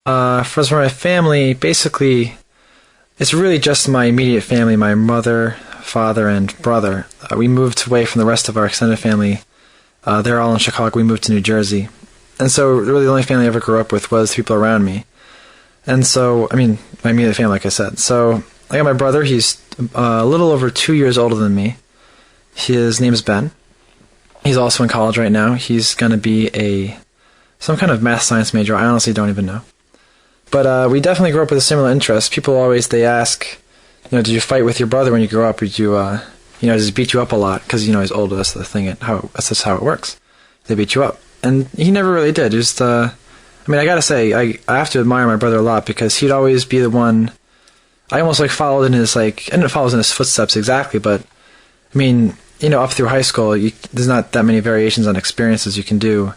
For my family, basically, it's really just my immediate family, my mother, father, and brother. We moved away from the rest of our extended family. They're all in Chicago. We moved to New Jersey. And so really the only family I ever grew up with was the people around me. And so, I mean, my immediate family, like I said. So I got my brother. He's a little over 2 years older than me. His name is Ben. He's also in college right now. He's going to be some kind of math science major. I honestly don't even know. But we definitely grew up with a similar interest. People always, they ask, did you fight with your brother when you grew up? Or did you, does he beat you up a lot? Because, he's older. That's the thing. That's just how it works. They beat you up. And he never really did. Just, I gotta say, I have to admire my brother a lot because he'd always be the one. I almost followed in his, I didn't follow in his footsteps exactly, but, up through high school, there's not that many variations on experiences you can do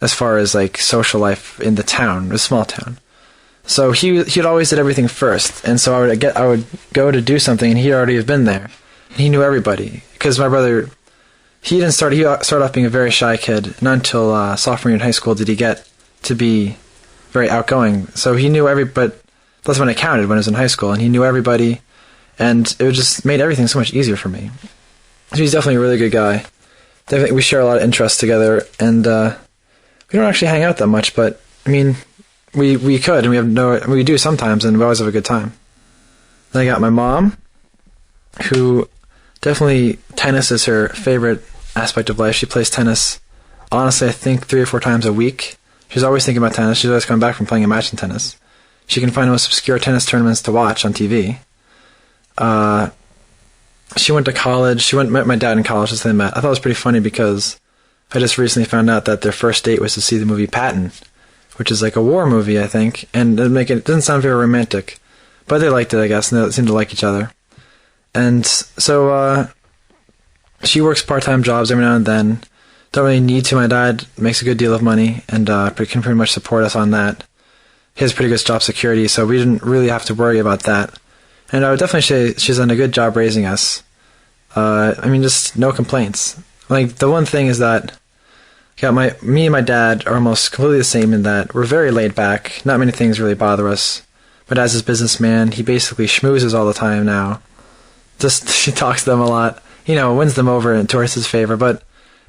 as far as, social life in the town, a small town. So he'd always did everything first, and so I would go to do something, and he'd already have been there. He knew everybody, because my brother, he started off being a very shy kid. Not until sophomore year in high school did he get to be very outgoing. So he knew but that's when it counted, when I was in high school, and he knew everybody, and it just made everything so much easier for me. So he's definitely a really good guy. Definitely, we share a lot of interests together, and we don't actually hang out that much, but we could, and we do sometimes, and we always have a good time. Then I got my mom, who definitely tennis is her favorite aspect of life. She plays tennis, honestly, I think 3 or 4 times a week. She's always thinking about tennis. She's always coming back from playing a match in tennis. She can find the most obscure tennis tournaments to watch on TV. She went to college. She met my dad in college as they met. I thought it was pretty funny because I just recently found out that their first date was to see the movie Patton, which is a war movie, I think, and it doesn't sound very romantic, but they liked it, I guess, and they seemed to like each other. And so she works part-time jobs every now and then. Don't really need to. My dad makes a good deal of money and can pretty much support us on that. He has pretty good job security, so we didn't really have to worry about that. And I would definitely say she's done a good job raising us. Just no complaints. The one thing is that me and my dad are almost completely the same in that we're very laid back. Not many things really bother us. My dad's a businessman. He basically schmoozes all the time now. She talks to them a lot. Wins them over and towards his favor. But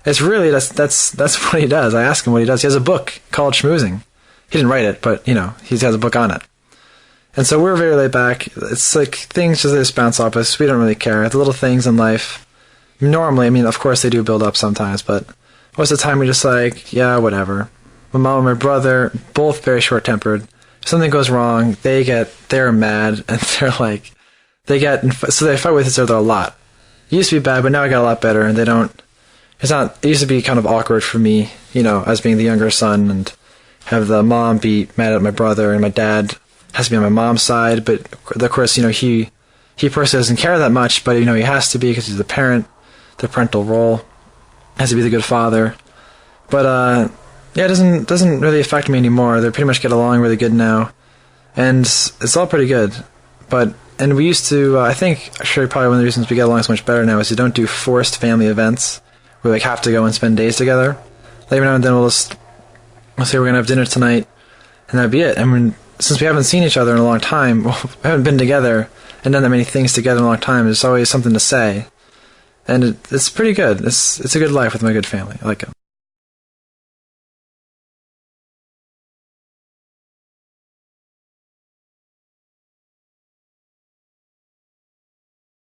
it's really, that's what he does. I ask him what he does. He has a book called Schmoozing. He didn't write it, but, he has a book on it. And so we're very laid back. It's things just bounce off us. We don't really care. The little things in life. Normally, of course they do build up sometimes, but most of the time we're just yeah, whatever. My mom and my brother, both very short-tempered. If something goes wrong, they're mad, and so they fight with each other a lot. It used to be bad, but now I got a lot better, and it used to be kind of awkward for me, as being the younger son, and have the mom be mad at my brother, and my dad has to be on my mom's side, but of course, he personally doesn't care that much, but, he has to be because he's the parent, the parental role, has to be the good father. But, yeah, it doesn't really affect me anymore. They pretty much get along really good now, and it's all pretty good. And we used to, I think, actually probably one of the reasons we get along so much better now is we don't do forced family events. We have to go and spend days together. Every now and then we'll say we're going to have dinner tonight, and that'd be it. Since we haven't seen each other in a long time, we haven't been together and done that many things together in a long time, there's always something to say. And it's pretty good. It's a good life with my good family. I like it.